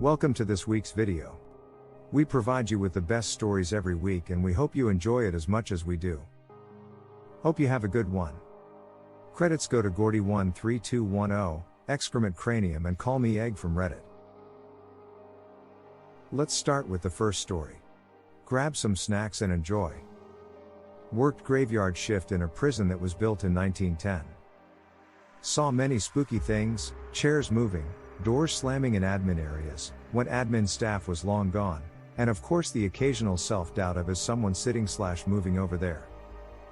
Welcome to this week's video. We provide you with the best stories every week and we hope you enjoy it as much as we do. Hope you have a good one. Credits go to Gordy13210, Excrement Cranium and Call Me Egg from Reddit. Let's start with the first story. Grab some snacks and enjoy. Worked graveyard shift in a prison that was built in 1910. Saw many spooky things, chairs moving, doors slamming in admin areas, when admin staff was long gone, and of course the occasional self-doubt of is someone sitting/moving over there.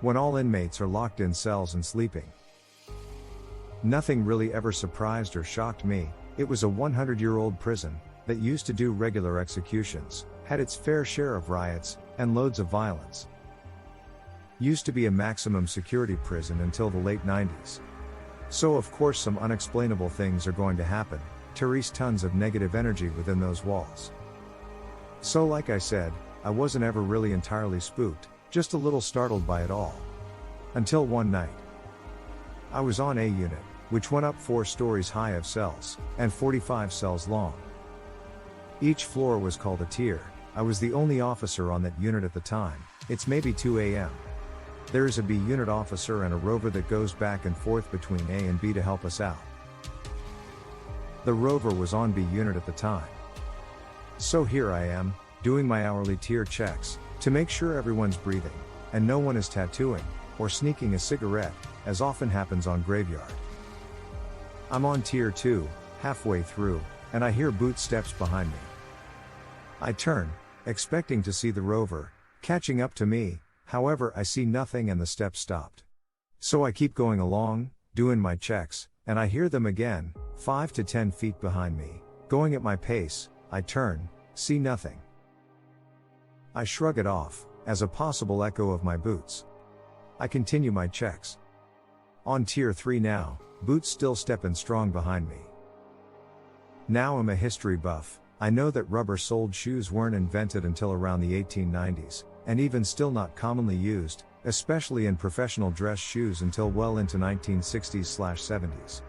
When all inmates are locked in cells and sleeping. Nothing really ever surprised or shocked me. It was a 100-year-old prison that used to do regular executions, had its fair share of riots, and loads of violence. Used to be a maximum security prison until the late 90s. So of course some unexplainable things are going to happen, to release tons of negative energy within those walls. So like I said, I wasn't ever really entirely spooked, just a little startled by it all. Until one night. I was on A unit, which went up 4 stories high of cells, and 45 cells long. Each floor was called a tier. I was the only officer on that unit at the time. It's maybe 2 a.m. There is a B unit officer and a rover that goes back and forth between A and B to help us out. The rover was on B unit at the time. So here I am, doing my hourly tier checks, to make sure everyone's breathing, and no one is tattooing, or sneaking a cigarette, as often happens on graveyard. I'm on tier 2, halfway through, and I hear boot steps behind me. I turn, expecting to see the rover, catching up to me, however I see nothing and the steps stopped. So I keep going along, doing my checks, and I hear them again, 5 to 10 feet behind me, going at my pace. I turn, see nothing. I shrug it off, as a possible echo of my boots. I continue my checks. On tier 3 now, boots still stepping strong behind me. Now I'm a history buff. I know that rubber-soled shoes weren't invented until around the 1890s, and even still not commonly used, especially in professional dress shoes until well into 1960s/70s.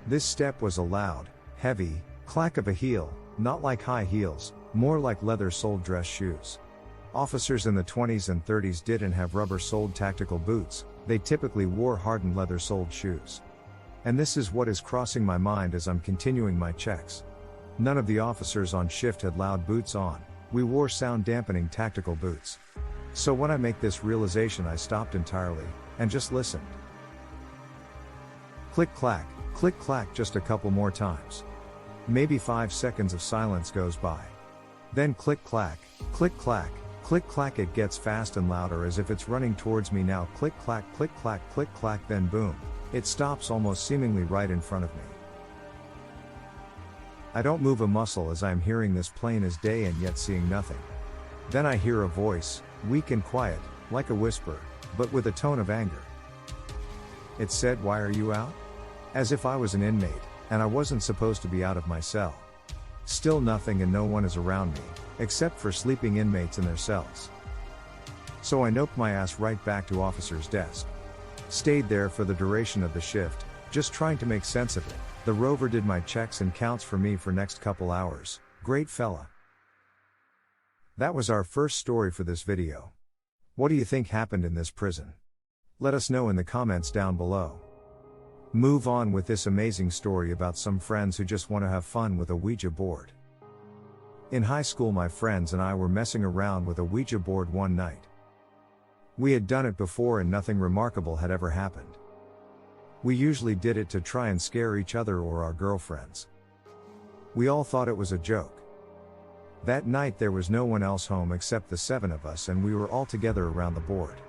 This step was a loud, heavy, clack of a heel, not like high heels, more like leather-soled dress shoes. Officers in the 20s and 30s didn't have rubber-soled tactical boots, they typically wore hardened leather-soled shoes. And this is what is crossing my mind as I'm continuing my checks. None of the officers on shift had loud boots on, we wore sound-dampening tactical boots. So when I make this realization I stopped entirely, and just listened. Click-clack, click-clack just a couple more times. Maybe 5 seconds of silence goes by. Then click-clack, click-clack, click-clack, it gets fast and louder as if it's running towards me now. Click-clack, click-clack, click-clack, then boom. It stops almost seemingly right in front of me. I don't move a muscle as I am hearing this plain as day and yet seeing nothing. Then I hear a voice, weak and quiet, like a whisper, but with a tone of anger. It said, "Why are you out?" As if I was an inmate, and I wasn't supposed to be out of my cell. Still nothing and no one is around me, except for sleeping inmates in their cells. So I noped my ass right back to officer's desk. Stayed there for the duration of the shift, just trying to make sense of it. The rover did my checks and counts for me for next couple hours. Great fella. That was our first story for this video. What do you think happened in this prison? Let us know in the comments down below. Move on with this amazing story about some friends who just want to have fun with a Ouija board. In high school my friends and I were messing around with a Ouija board one night. We had done it before and nothing remarkable had ever happened. We usually did it to try and scare each other or our girlfriends. We all thought it was a joke. That night there was no one else home except the 7 of us and we were all together around the board.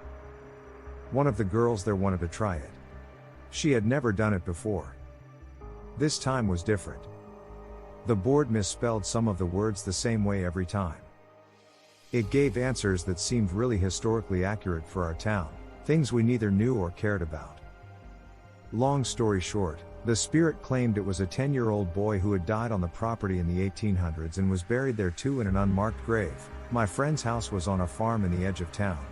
One of the girls there wanted to try it. She had never done it before. This time was different. The board misspelled some of the words the same way every time. It gave answers that seemed really historically accurate for our town, things we neither knew or cared about. Long story short, the spirit claimed it was a 10-year-old boy who had died on the property in the 1800s and was buried there too in an unmarked grave. My friend's house was on a farm in the edge of town.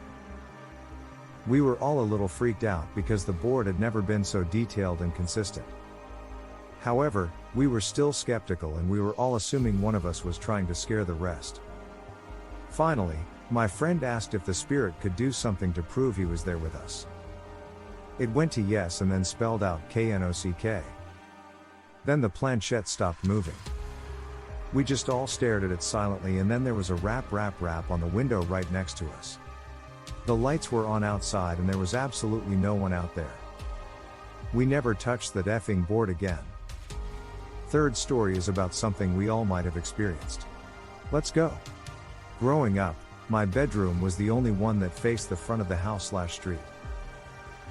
We were all a little freaked out because the board had never been so detailed and consistent. However, We were still skeptical and we were all assuming one of us was trying to scare the rest. Finally, my friend asked if the spirit could do something to prove he was there with us. It went to yes and then spelled out KNOCK. Then the planchette stopped moving. We just all stared at it silently, and then there was a rap on the window right next to us. The lights were on outside and there was absolutely no one out there. We never touched that effing board again. Third story is about something we all might have experienced. Let's go. Growing up, my bedroom was the only one that faced the front of the house/street.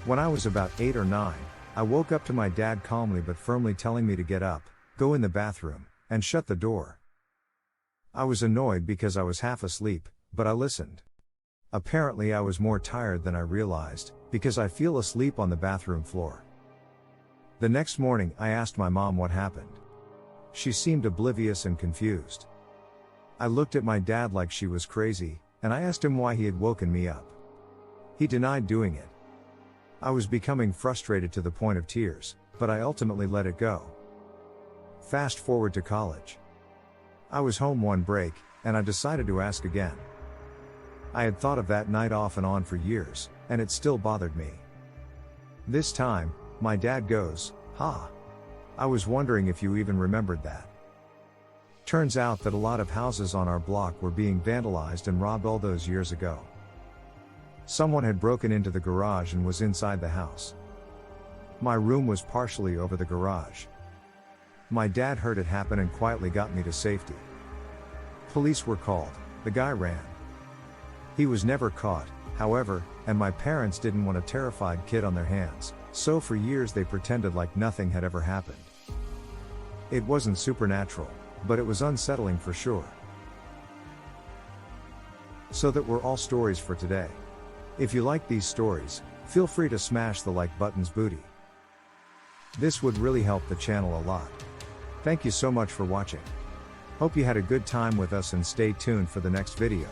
When I was about 8 or 9, I woke up to my dad calmly but firmly telling me to get up, go in the bathroom, and shut the door. I was annoyed because I was half asleep, but I listened. Apparently I was more tired than I realized, because I fell asleep on the bathroom floor. The next morning I asked my mom what happened. She seemed oblivious and confused. I looked at my dad like she was crazy, and I asked him why he had woken me up. He denied doing it. I was becoming frustrated to the point of tears, but I ultimately let it go. Fast forward to college. I was home one break, and I decided to ask again. I had thought of that night off and on for years, and it still bothered me. This time, my dad goes, "Ha! I was wondering if you even remembered that." Turns out that a lot of houses on our block were being vandalized and robbed all those years ago. Someone had broken into the garage and was inside the house. My room was partially over the garage. My dad heard it happen and quietly got me to safety. Police were called. The guy ran. He was never caught, however, and my parents didn't want a terrified kid on their hands, so for years they pretended like nothing had ever happened. It wasn't supernatural, but it was unsettling for sure. So that were all stories for today. If you like these stories, feel free to smash the like button's booty. This would really help the channel a lot. Thank you so much for watching. Hope you had a good time with us and stay tuned for the next video.